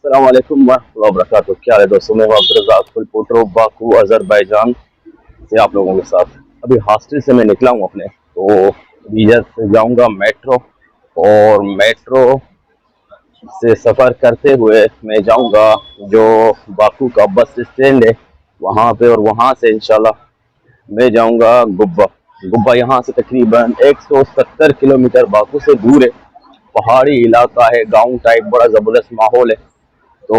अस्सलाम वालेकुम वरहमतुल्लाहि वबरकातुहू। क्या है दोस्तों, मैं अब्दुल रज़ाक फुलपुट्रो बाकू अज़रबैजान से आप लोगों के साथ। अभी हॉस्टल से मैं निकला हूँ अपने, तो अभी इधर से जाऊँगा मेट्रो, और मेट्रो से सफ़र करते हुए मैं जाऊँगा जो बाकू का बस स्टैंड है वहाँ पे, और वहाँ से इंशाल्लाह मैं जाऊँगा गुब्बा। गुब्बा यहाँ से तकरीबन 170 किलोमीटर बाकू से दूर है। पहाड़ी इलाका है, गांव टाइप, बड़ा ज़बरदस्त माहौल है। तो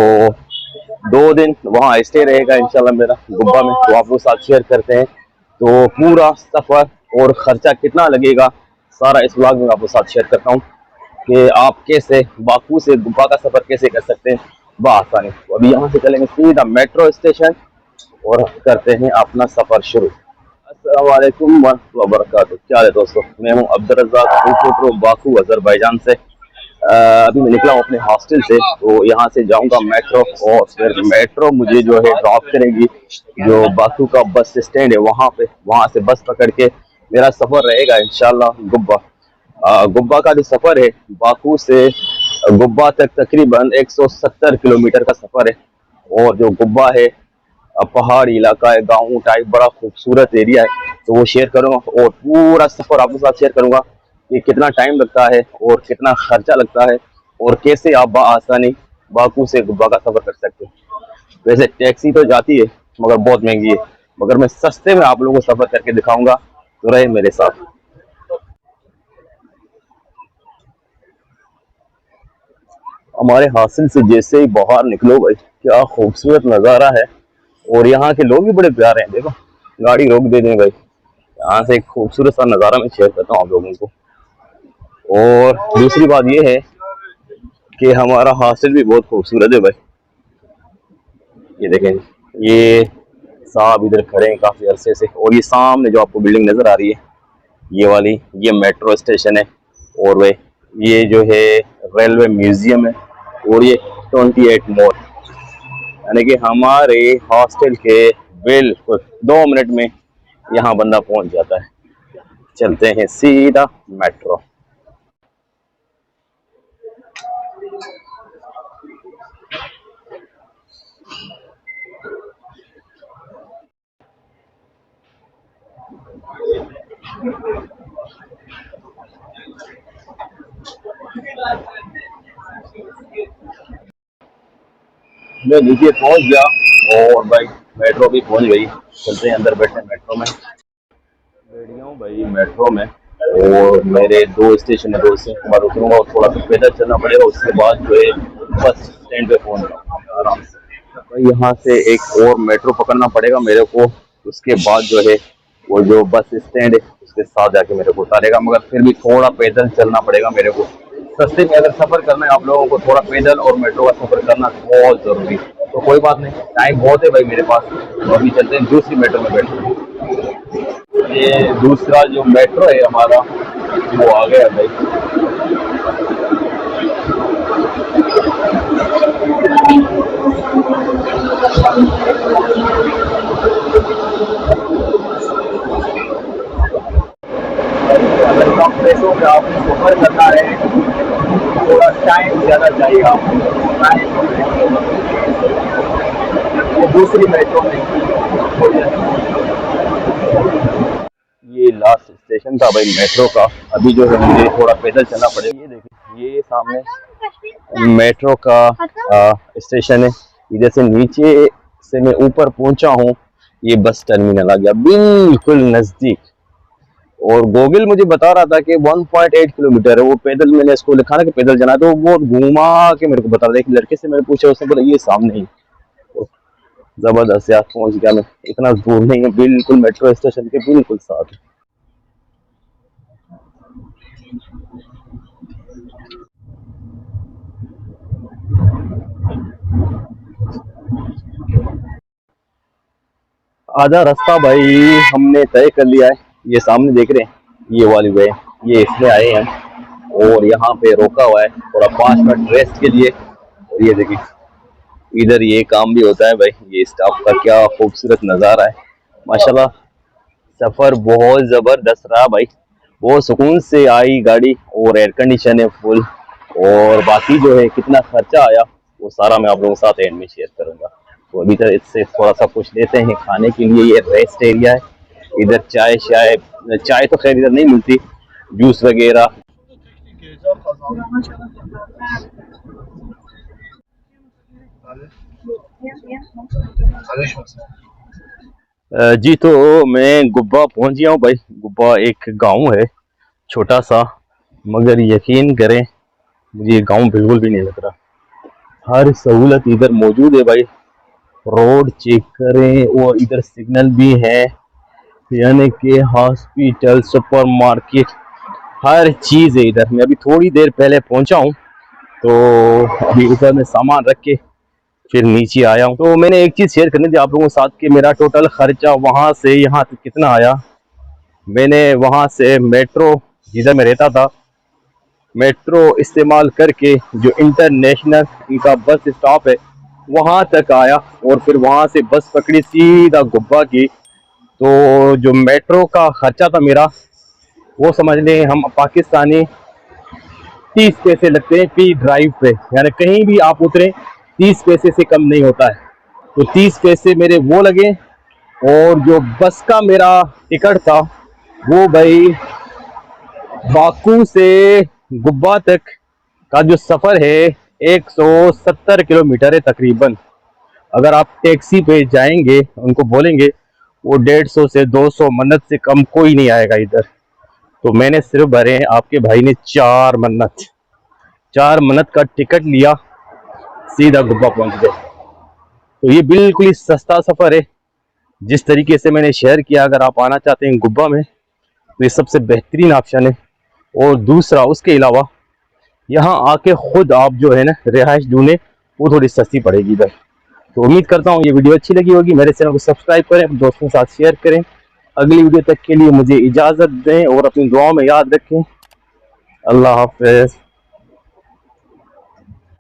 2 दिन वहाँ स्टे रहेगा इंशाल्लाह मेरा गुब्बा में, तो आप लोग साथ शेयर करते हैं। तो पूरा सफ़र और ख़र्चा कितना लगेगा सारा इस व्लॉग में आपको साथ शेयर करता हूँ कि आप कैसे बाकू से गुब्बा का सफ़र कैसे कर सकते हैं बआसानी। तो अभी यहाँ से चलेंगे सीधा मेट्रो स्टेशन और करते हैं अपना सफ़र शुरू। अस्सलाम वालेकुम वरहमतुल्लाहि वबरकातुहू। क्या है दोस्तों, मैं हूँ अब्दुल रज़ाक फुलपुट्रो बाकू अज़रबैजान से। अभी मैं निकला हूँ अपने हॉस्टल से, तो यहाँ से जाऊँगा मेट्रो, और फिर मेट्रो मुझे जो है ड्रॉप करेगी जो बाकू का बस स्टैंड है वहाँ पे। वहाँ से बस पकड़ के मेरा सफ़र रहेगा इंशाल्लाह गुब्बा। गुब्बा का जो सफ़र है बाकू से गुब्बा तक तकरीबन 170 किलोमीटर का सफ़र है। और जो गुब्बा है पहाड़ी इलाका है, गाँव टाइप, बड़ा खूबसूरत एरिया है। तो वो शेयर करूँगा और पूरा सफ़र आपके साथ शेयर करूँगा कि कितना टाइम लगता है और कितना खर्चा लगता है, और कैसे आप बआसानी बाकू से गुब्बा का सफ़र कर सकते हैं। वैसे टैक्सी तो जाती है मगर बहुत महंगी है, मगर मैं सस्ते में आप लोगों को सफ़र करके दिखाऊंगा, तो रहे मेरे साथ। हमारे हासिल से जैसे ही बाहर निकलो भाई, क्या खूबसूरत नज़ारा है। और यहाँ के लोग भी बड़े प्यारे हैं। देखो, गाड़ी रोक दे दें भाई। यहाँ से एक खूबसूरत सा नज़ारा मैं शेयर करता हूँ आप लोगों को। और दूसरी बात ये है कि हमारा हासिल भी बहुत खूबसूरत है भाई। ये देखें, ये साहब इधर खड़े हैं काफ़ी अरसे से, और ये सामने जो आपको बिल्डिंग नज़र आ रही है ये वाली, ये मेट्रो स्टेशन है। और वे ये जो है रेलवे म्यूजियम है। और ये 28 मोड़, यानी कि हमारे हॉस्टल के बिल्कुल 2 मिनट में यहाँ बंदा पहुंच जाता है। चलते हैं सीधा मेट्रो। मैं नीचे पहुंच गया, और भाई मेट्रो भी पहुंच गई। चलते हैं अंदर, बैठे मेट्रो में। बैठ गया हूँ भाई मेट्रो में, और मेरे 2 स्टेशन है, 2 स्टेशन के बाद उतरूंगा और थोड़ा सा पैदल चलना पड़ेगा। उसके बाद जो है बस स्टैंड पे पहुंच जाऊंगा आराम से। भाई यहाँ से एक और मेट्रो पकड़ना पड़ेगा मेरे को। उसके बाद जो है वो जो बस स्टैंड है उसके साथ जाके मेरे को उतारेगा, मगर फिर भी थोड़ा पैदल चलना पड़ेगा मेरे को। सस्ते में अगर सफर करना है आप लोगों को, थोड़ा पैदल और मेट्रो का सफर करना बहुत जरूरी है। तो कोई बात नहीं, टाइम बहुत है भाई मेरे पास। तो अभी चलते हैं दूसरी मेट्रो में बैठते हैं। ये दूसरा जो मेट्रो है हमारा वो आ गया भाई। अगर कम पैसों में आपको सफर करना है, थोड़ा टाइम ज़्यादा चाहिए आपको, वो दूसरी मेट्रो में। ये लास्ट स्टेशन था भाई मेट्रो का। अभी जो है मुझे थोड़ा पैदल चलना पड़ेगा। ये देखिए, ये सामने मेट्रो का स्टेशन है। इधर से नीचे से मैं ऊपर पहुंचा हूँ, ये बस टर्मिनल आ गया बिल्कुल नजदीक। और गूगल मुझे बता रहा था कि 1.8 किलोमीटर है वो पैदल। मैंने इसको लिखा ना कि पैदल जाना, तो वो घुमा के मेरे को बता रहा था। एक लड़के से मैंने पूछा, उसने बोला ये सामने ही। तो जबरदस्त यार, पहुंच गया मैं। इतना दूर नहीं है, बिल्कुल मेट्रो स्टेशन के बिल्कुल साथ। आधा रास्ता भाई हमने तय कर लिया है। ये सामने देख रहे हैं, ये वाली वे, ये इसमें आए हैं और यहाँ पे रोका हुआ है थोड़ा 5 मिनट रेस्ट के लिए। और ये देखिए, इधर ये काम भी होता है भाई। ये स्टाफ का क्या खूबसूरत नज़ारा है माशाल्लाह। सफ़र बहुत ज़बरदस्त रहा भाई, बहुत सुकून से आई गाड़ी, और एयर कंडीशन है फुल। और बाकी जो है कितना खर्चा आया वो सारा मैं आप लोगों के साथ एंड में शेयर करूंगा। तो अभी तक इससे थोड़ा सा कुछ लेते हैं खाने के लिए। ये रेस्ट एरिया है, इधर चाय शाय, चाय तो खैर इधर नहीं मिलती, जूस वगैरह। जी तो मैं गुब्बा पहुंच गया हूँ भाई। गुब्बा एक गांव है छोटा सा, मगर यकीन करें मुझे ये गांव बिल्कुल भी नहीं लग रहा। हर सहूलत इधर मौजूद है भाई। रोड चेक करें और इधर सिग्नल भी है, यानी कि हॉस्पिटल, सुपरमार्केट, हर चीज़ है इधर। मैं अभी थोड़ी देर पहले पहुंचा हूँ, तो अभी ऊपर में सामान रख के फिर नीचे आया हूँ। तो मैंने एक चीज़ शेयर करनी थी आप लोगों के साथ कि मेरा टोटल खर्चा वहाँ से यहाँ तक कितना आया। मैंने वहाँ से मेट्रो, जिधर मैं रहता था, मेट्रो इस्तेमाल करके जो इंटरनेशनल इनका बस स्टॉप है वहाँ तक आया, और फिर वहाँ से बस पकड़ी सीधा गुब्बा की। तो जो मेट्रो का खर्चा था मेरा, वो समझ लें हम पाकिस्तानी 30 पैसे लगते हैं फी ड्राइव पे, यानी कहीं भी आप उतरे 30 पैसे से कम नहीं होता है। तो 30 पैसे मेरे वो लगे। और जो बस का मेरा टिकट था वो भाई बाकू से गुब्बा तक का जो सफ़र है 170 किलोमीटर है तकरीबन। अगर आप टैक्सी पे जाएंगे, उनको बोलेंगे, वो 150 से 200 मन्नत से कम कोई नहीं आएगा इधर। तो मैंने सिर्फ भरे हैं, आपके भाई ने 4 मन्नत का टिकट लिया, सीधा गुब्बा पहुंच गए। तो ये बिल्कुल ही सस्ता सफ़र है जिस तरीके से मैंने शेयर किया। अगर आप आना चाहते हैं गुब्बा में तो ये सबसे बेहतरीन ऑप्शन है। और दूसरा उसके अलावा यहाँ आके खुद आप जो है ना रिहाइश ढूंढे, वो थोड़ी सस्ती पड़ेगी इधर। तो उम्मीद करता हूँ ये वीडियो अच्छी लगी होगी। मेरे चैनल को सब्सक्राइब करें, दोस्तों के साथ शेयर करें। अगली वीडियो तक के लिए मुझे इजाज़त दें और अपनी दुआओं में याद रखें। अल्लाह हाफ़िज़।